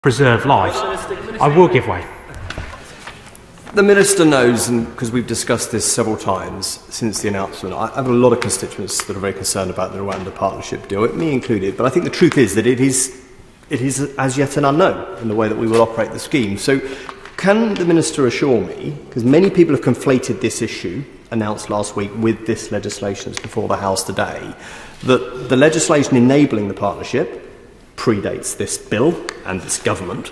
preserve lives, I will give way. The Minister knows, and because we've discussed this several times since the announcement, I have a lot of constituents that are very concerned about the Rwanda Partnership deal, me included, but I think the truth is that it is as yet an unknown in the way that we will operate the scheme. So can the Minister assure me, because many people have conflated this issue announced last week with this legislation that's before the House today, that the legislation enabling the partnership predates this bill and this government,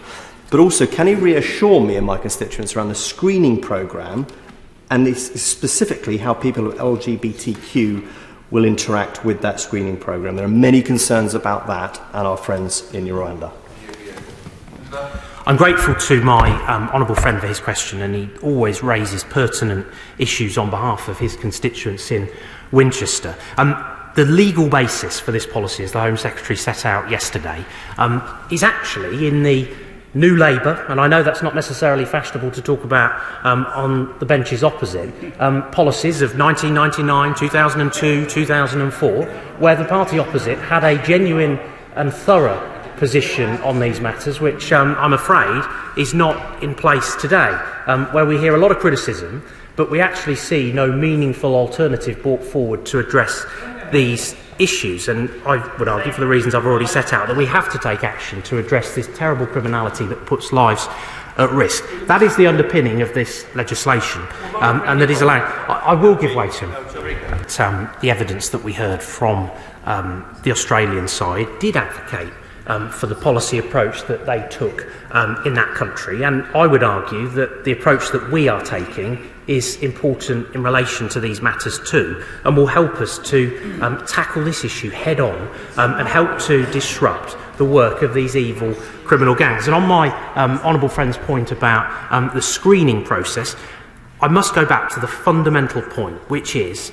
but also can he reassure me and my constituents around the screening programme and specifically how people of LGBTQ will interact with that screening programme? There are many concerns about that and our friends in Rwanda. I'm grateful to my honourable friend for his question, and he always raises pertinent issues on behalf of his constituents in Winchester. The legal basis for this policy, as the Home Secretary set out yesterday, is actually in the New Labour, and I know that's not necessarily fashionable to talk about on the benches opposite, policies of 1999, 2002, 2004, where the party opposite had a genuine and thorough position on these matters, which I'm afraid is not in place today, where we hear a lot of criticism, but we actually see no meaningful alternative brought forward to address these issues. And I would argue, for the reasons I've already set out, that we have to take action to address this terrible criminality that puts lives at risk. That is the underpinning of this legislation, and that is allowing. I will give way to the evidence that we heard from the Australian side did advocate for the policy approach that they took in that country, and I would argue that the approach that we are taking is important in relation to these matters too, and will help us to tackle this issue head on and help to disrupt the work of these evil criminal gangs. And on my honourable friend's point about the screening process, I must go back to the fundamental point, which is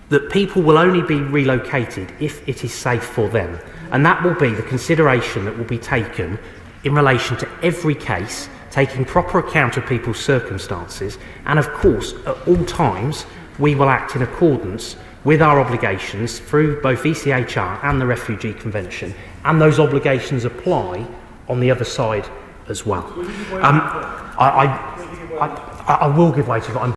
that people will only be relocated if it is safe for them. And that will be the consideration that will be taken in relation to every case, taking proper account of people's circumstances. And of course, at all times, we will act in accordance with our obligations through both ECHR and the Refugee Convention. And those obligations apply on the other side as well. I will give way to what I'm